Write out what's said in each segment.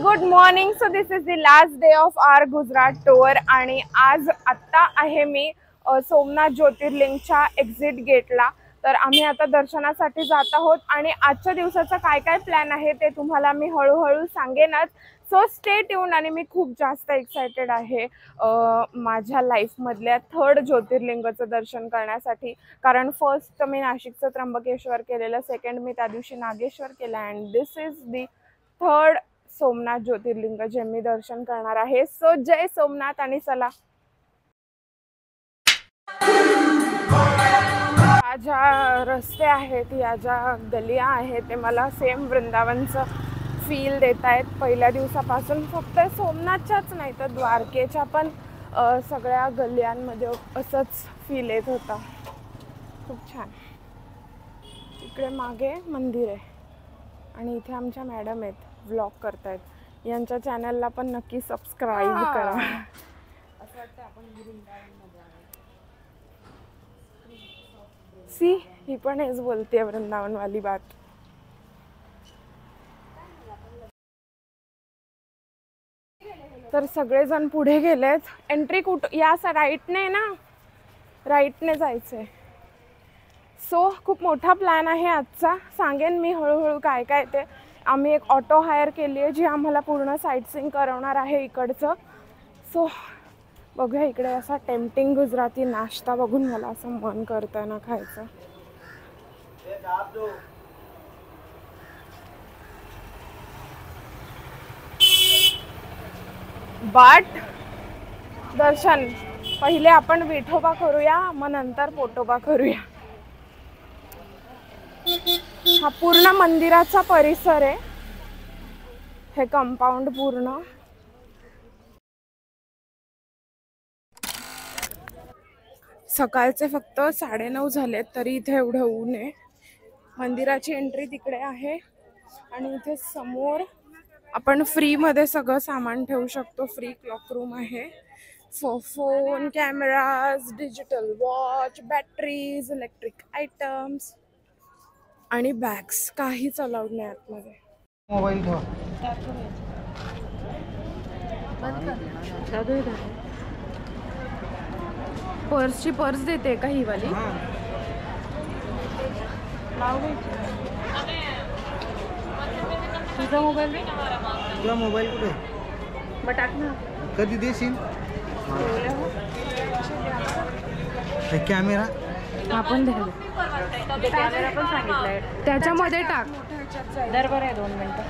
Good morning. So this is the last day of our Gujarat tour आणि आज आत्ता आहे मी सोमनाथ ज्योतिर्लिंगच्या एक्झिट गेटला. तर आम्ही आता दर्शनासाठी जात आहोत आणि आजच्या दिवसाचा काय काय प्लॅन आहे ते तुम्हाला मी हळूहळू सांगेनच. So stay tune. आणि मी खूप जास्त एक्सायटेड आहे माझ्या लाईफमधल्या 3rd ज्योतिर्लिंगाचं दर्शन करण्यासाठी. कारण फर्स्ट मी नाशिकचं त्र्यंबकेश्वर केलेलं, सेकंड मी त्या दिवशी नागेश्वर केलं and this is the 3rd Somnath jyotirlinga जे मी दर्शन करणार आहे. सो जय सोमनाथ. आणि चला, या ज्या रस्ते आहेत, या ज्या गलिया आहेत, ते मला सेम वृंदावनचं फील देत आहेत पहिल्या दिवसापासून. फक्त सोमनाथच्याच नाही तर द्वारकेच्या पण सगळ्या गल्ल्यांमध्ये असंच फील येत होता. खूप छान. इकडे मागे मंदिर आहे आणि इथे आमच्या मॅडम आहेत, व्लॉग करतायत. यांच्या चॅनलला पण नक्की सबस्क्राईब करा. असं वाटतं आपण वृंदावनमध्ये आहे. सी, ही पण हेच बोलते वृंदावनवाली बात. तर सगळेजण पुढे गेलेत. एंट्री कुठं? या राईटने ना, राईटने जायचंय. सो खूप मोठा प्लॅन आहे आजचा. सांगेन मी हळूहळू काय काय ते. आम्ही एक ऑटो हायर केली आहे जी आम्हाला पूर्ण साईट सीइंग करवणार आहे इकडचं. सो बघूया. इकडे असा टेम्पटिंग गुजराती नाश्ता बघून मला असं मन करतंय ना खायचं. बट दर्शन पहिले आपण विठोबा करूया, मग नंतर पोटोबा करूया. हा पूर्ण मंदिराचा परिसर आहे, हे कंपाऊंड पूर्ण. सकाळचे फक्त 9:30 झालेत तरी इथे एवढं ऊन आहे. मंदिराची एंट्री तिकडे आहे आणि इथे समोर आपण फ्रीमध्ये सगळं सामान ठेवू शकतो. फ्री क्लॉक रूम आहे. Phone, cameras, digital watch, batteries, electric items आणि बॅग्स. काहीच अलाउड नाही आतमध्ये. मोबाईल ठेवा. पर्सची पर्स देते का ही वाली? तुझा मोबाईल दे. तुझा मोबाईल कुठे? मग टाक ना. कधी देशील? कॅमेरा आपण द्यायला कॅमेरा पण सांगितलाय त्याच्यामध्ये टाक. दरबार आहे. 2 मिनिटं.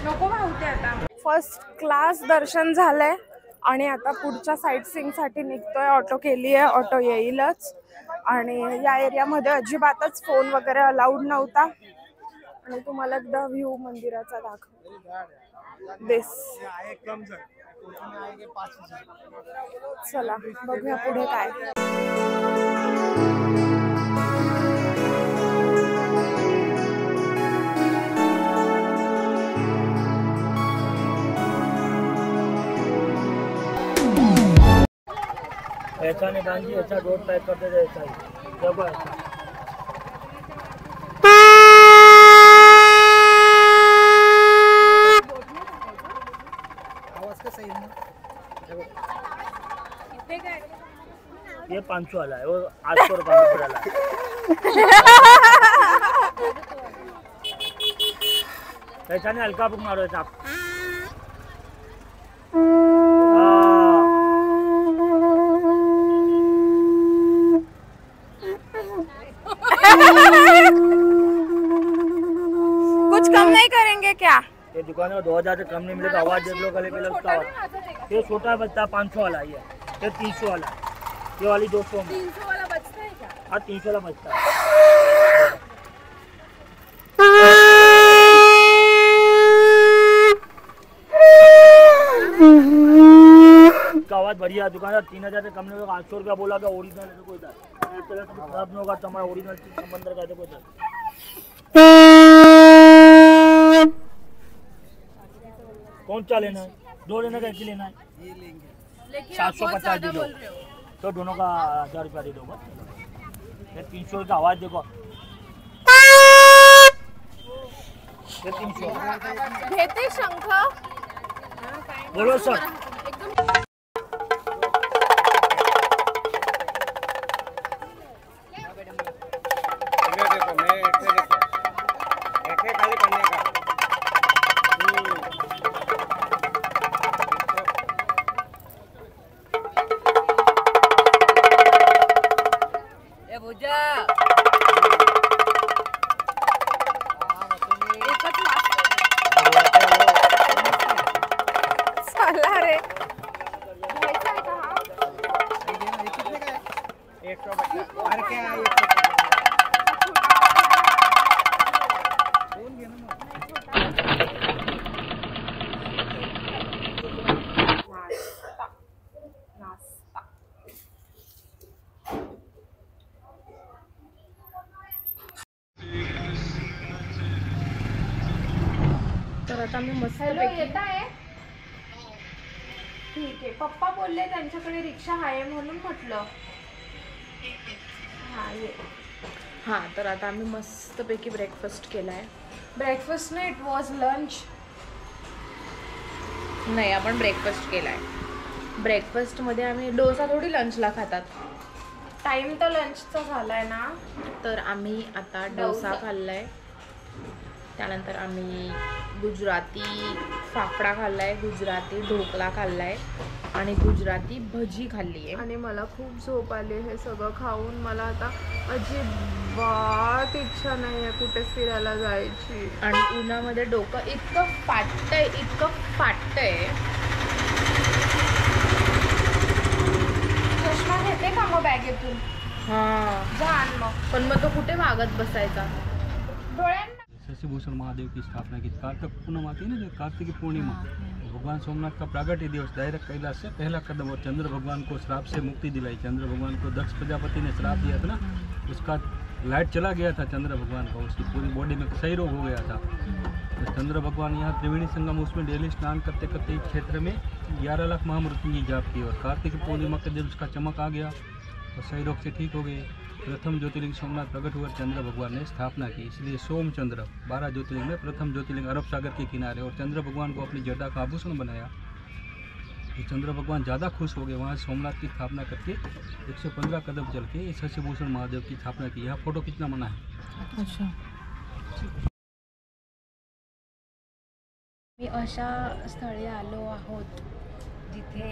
नको भावते. आता फर्स्ट क्लास दर्शन झालंय आणि आता पुढच्या साईट सीइंग साठी निघतोय. ऑटो केली आहे, ऑटो येईलच. आणि या एरियामध्ये अजिबातच फोन वगैरे अलाउड नव्हता. आणि तुम्हाला एकदा व्ह्यू मंदिराचा दाखव. दिस. चला बघूया पुढे काय. ऐसा नहीं बांधी, ऐसा रोड पैक करते जाए. जब आवाज का सही है? ये 500 वाला है, वो 800 रुपये में पड़ा है. ऐसा नहीं, हल्का बुक मारो ऐसा. कुछ कम नहीं करेंगे क्या? ये दुकान में 2000 से कम नहीं मिलेगा. आवाज देख लो, गले पे लगता आवाज. ये छोटा बच्चा 500 वाला है. ये 300 वाला है. ये वाली 200 में. 300 वाला बचता है क्या? हाँ, 300 वाला बचता है. इसका आवाज बढ़िया. दुकानदार 3000 से कम नहीं होगा. 800 रुपया बोला था. ओरिजिनल है कोई तरह से खराब नहीं होगा. तुम्हारा ओरिजिनल संबंध का देखो. कौन सा लेना है? 2 लेना का 1 लेना है? ये लेंगे. 750 दे दो. तो दोनों का 1000 रुपया दे दो. 300 का आवाज देखो. हे 300. घेते शंख. बोलो सर. एकच वाजता. चला रे. घ्यायचा आहे का हा? अरे काय नाश्ता. नाश्ता. तर आता मी मस्त येत आहे. ठीक आहे. पप्पा बोलले त्यांच्याकडे रिक्षा आहे म्हणून म्हटलं. हा ये. हां, तर आता आम्ही मस्तपैकी ब्रेकफास्ट केला आहे. ब्रेकफास्ट नाही, इट वॉज लंच. नाही, आपण ब्रेकफास्ट केला आहे. ब्रेकफास्टमध्ये आम्ही डोसा थोडी लंचला खातात. टाईम तर लंचचा झाला आहे ना. तर आम्ही आता डोसा खाल्ला आहे. त्यानंतर आम्ही गुजराती फाफडा खाल्ला आहे, गुजराती ढोकळा खाल्ला आहे आणि गुजराती भजी खाल्ली आहे. आणि मला खूप झोप आली हे सगळं खाऊन. मला आता अजिबात इच्छा नाही आहे कुठे फिरायला जायची. आणि उन्हामध्ये डोकं इतकं फाटतंय, इतकं फाटतंय. चष्मा घेते का मग बॅगेतून? हां, जा आण मग. पण मग तो कुठे मागत बसायचा डोळ्यांना. शशिभूषण महादेव की स्थापना की कार्तिक पूर्णिमा आती है ना, जो कार्तिक की पूर्णिमा, भगवान सोमनाथ का प्रागट्य दिवस डायरेक्ट कैलाश से पहला कदम, और चंद्र भगवान को श्राप से मुक्ति दिलाई. चंद्र भगवान को दक्ष प्रजापति ने श्राप दिया था ना, उसका लाइट चला गया था चंद्र भगवान का, उसकी पूरी बॉडी में क्षय रोग हो गया था. तो चंद्र भगवान यहाँ त्रिवेणी संगम उसमें डेली स्नान करते करते इस क्षेत्र में 11 लाख महामृत्युंजय जाप की, और कार्तिक पूर्णिमा के दिन उसका चमक आ गया और क्षय रोग से ठीक हो गए. प्रथम ज्योतिर्लिंग सोमनाथ प्रकट हुआ चंद्र भगवान ने स्थापना की, इसलिए सोमचंद्र 12 ज्योतिर्लिंग में प्रथम ज्योतिर्लिंग अरब सागर के किनारे, और चंद्र भगवान को अपनी जटा का आभूषण बनाया. तो चंद्र भगवान ज़्यादा खुश हो गए, वहाँ सोमनाथ की स्थापना करके 115 कदम चल के शशिभूषण महादेव की स्थापना की. यहाँ फोटो खींचना मना है. अच्छा. मी अशा स्थळी आलो आहोत जिथे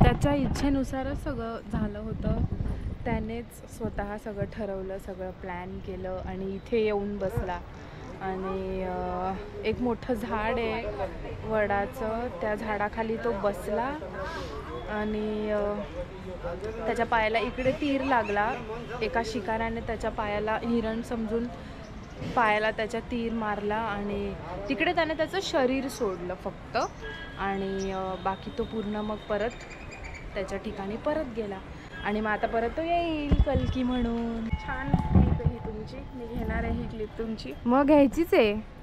त्याच्या इच्छेनुसारच सगळं झालं होतं. त्यानेच स्वतः सगळं ठरवलं, सगळं प्लॅन केलं आणि इथे येऊन बसला. आणि एक मोठं झाड आहे वडाचं, त्या झाडाखाली तो बसला आणि त्याच्या पायाला इकडे तीर लागला. एका शिकाऱ्याने त्याच्या पायाला हिरण समजून पायाला त्याच्या तीर मारला आणि तिकडे त्याने त्याचं शरीर सोडलं फक्त. आणि बाकी तो पूर्ण मग परत त्याच्या ठिकाणी परत गेला. आणि मग आता परत तो येईल कल्की म्हणून. छान क्लिप आहे ही तुमची, मी घेणार आहे ही क्लिप तुमची. मग घ्यायचीच आहे.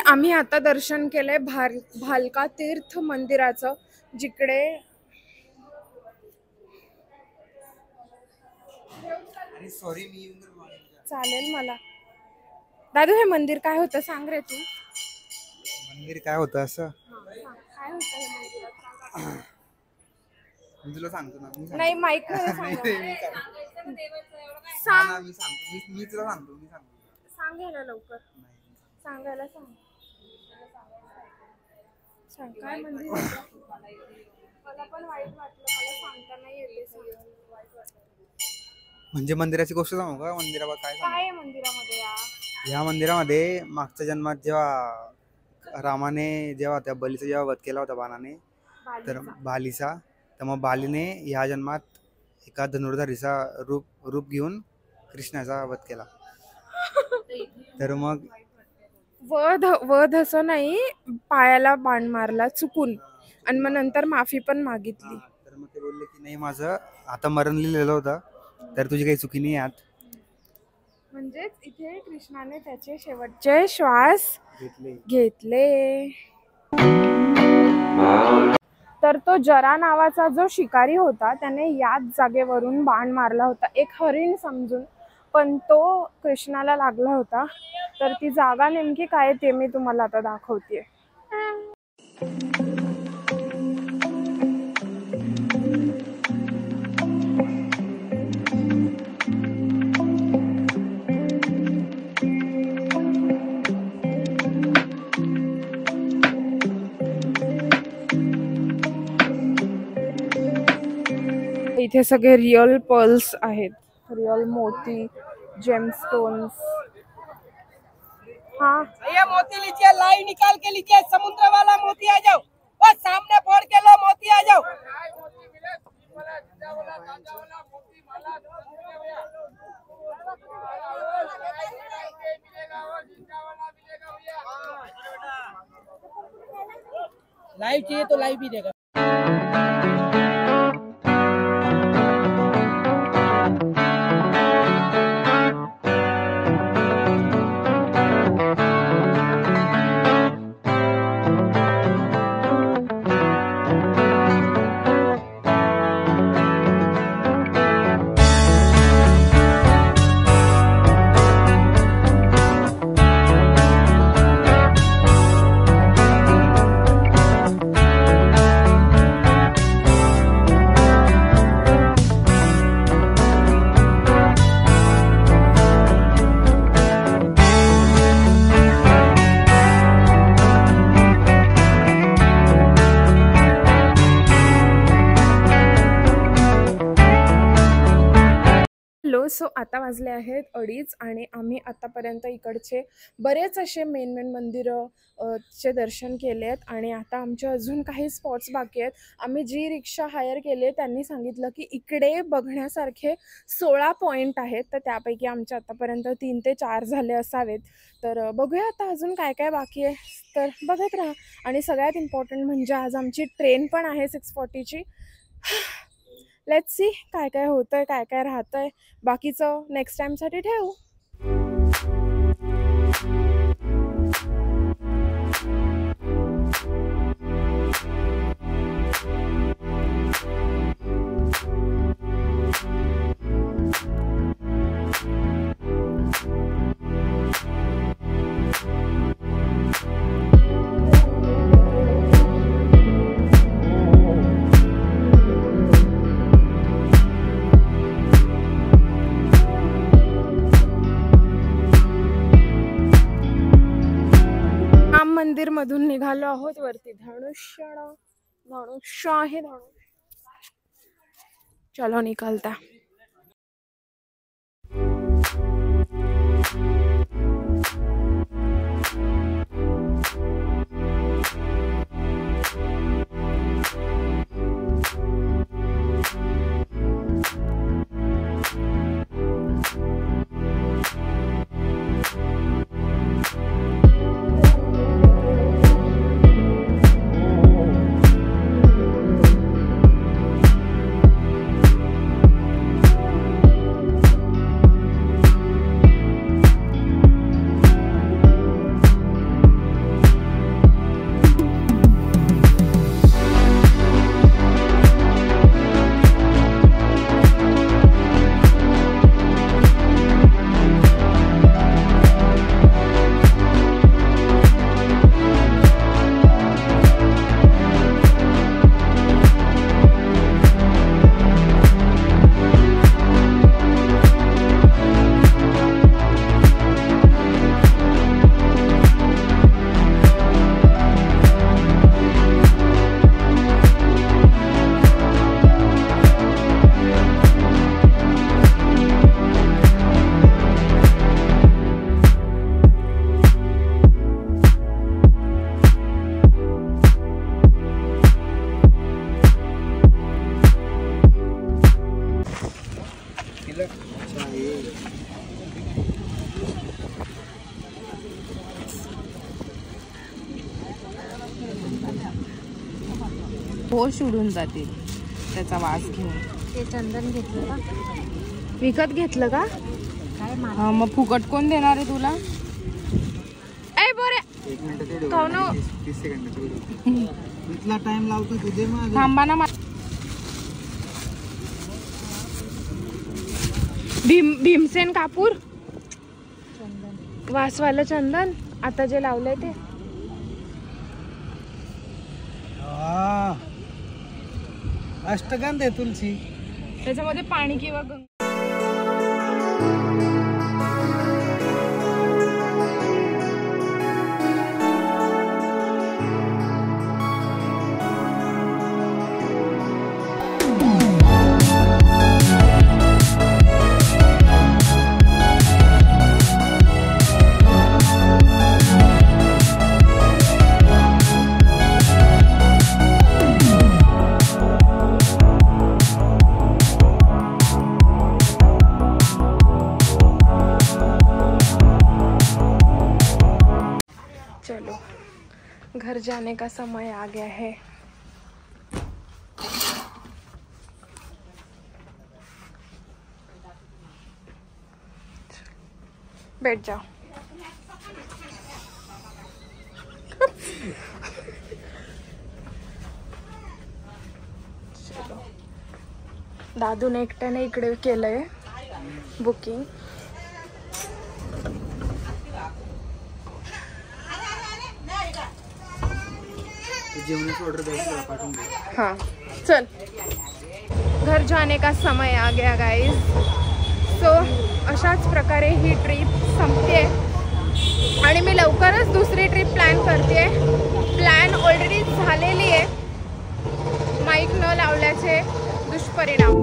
आम्ही आता दर्शन केलंय भालका तीर्थ मंदिराचं, जिकडे सॉरी मी चालेल मला. दादू हे मंदिर काय होतं सांग रे तू. मंदिर काय होतं असं काय होतं हे मंदिरात? मी तुला सांगतो ना. नाही माईक मध्ये सांग. मी तुला सांगतो. सांगायला लवकर सांगायला सांग. सांग काय मंदिर होतं? मला पण वाईट वाटलं, मला सांगता नाही येते. म्हणजे मंदिराची गोष्ट सांगू का? मंदिरावर काय आहे मंदिरामध्ये? या मंदिरामध्ये मागच्या जन्मात जेव्हा रामाने जेव्हा त्या बलीचा जेव्हा वध केला होता बाणाने, तर बालीचा, तर मग बालीने ह्या जन्मात एका धनुर्धारीचा रूप घेऊन कृष्णाचा वध केला. तर मग वध असं नाही, पायाला बाण मारला चुकून. आणि मग नंतर माफी पण मागितली. तर मग ते बोलले की नाही माझं आता मरण लिहिलेलं होतं, तर तुझी काही चुकी नाही यात. म्हणजेच इथे कृष्णाने त्याचे शेवटचे श्वास घेतले. तर तो जरा नावाचा जो शिकारी होता त्याने याच जागेवरून बाण मारला होता, एक हरिण समजून, पण तो कृष्णाला लागला होता. तर ती जागा नेमकी काय ते मी तुम्हाला आता दाखवते. इथे सगळे रिअल पर्ल्स आहेत, रिअल मोती, जेमस्टोन्स. हाँ ये मोती लीजिए, लाई निकाल के लीजिए, समुद्र वाला मोती आ जाओ, बस सामने फोड़ के लो, मोती आ जाओ. लाइव चाहिए तो लाइव भी देगा. सो आता वाजले आहेत 2:30 आणि आम्ही आतापर्यंत इकडचे बरेच असे मेन मंदिरं चे दर्शन केले आहेत आणि आता आमचे अजून काही स्पॉट्स बाकी आहेत. आम्ही जी रिक्षा हायर केली आहे त्यांनी सांगितलं की इकडे बघण्यासारखे 16 पॉईंट आहेत, तर त्यापैकी आमच्या आतापर्यंत 3 ते 4 झाले असावेत. तर बघूया आता अजून काय काय बाकी आहे, तर बघत राहा. आणि सगळ्यात इम्पॉर्टंट म्हणजे आज आमची ट्रेन पण आहे 6:40ची. लेट्स सी काय काय होतंय, काय काय राहतंय, बाकीचं नेक्स्ट टाइमसाठी ठेवू. मंदिर मधून निघालो आहोत वरती. धनुष्य आहे, चलो निकलता. होश उडून जातील त्याचा वास घेऊन. ते चंदन घेतलं का? विकत घेतलं का? काय हा, मग फुकट कोण देणार आहे तुला? ए बरे 1 मिनिट तेवढं खाऊ ना. 30 सेकंद तेवढं इथला टाइम लावतो तुझे मग थांबा ना. भीमसेन कापूर वासवालं चंदन आता जे लावलंय ते. अष्टगंध आहे तुलसी. त्याच्यामध्ये पाणी किंवा गंगा. चलो घर जाने का समय आ गया है. बैठ जाओ. चलो दादूने एकट्याने इकडे केलंय बुकिंग. जेवणाचं ऑर्डर द्यायचं पाठवून दे. हाँ चल. घर जाने का समय आ गया गाइस. सो अशाच प्रकारे ही ट्रिप संपते आणि मी लवकरच दुसरी ट्रिप प्लॅन करते. प्लॅन ऑलरेडी झालेली आहे. माईक न लावल्याचे दुष्परिणाम.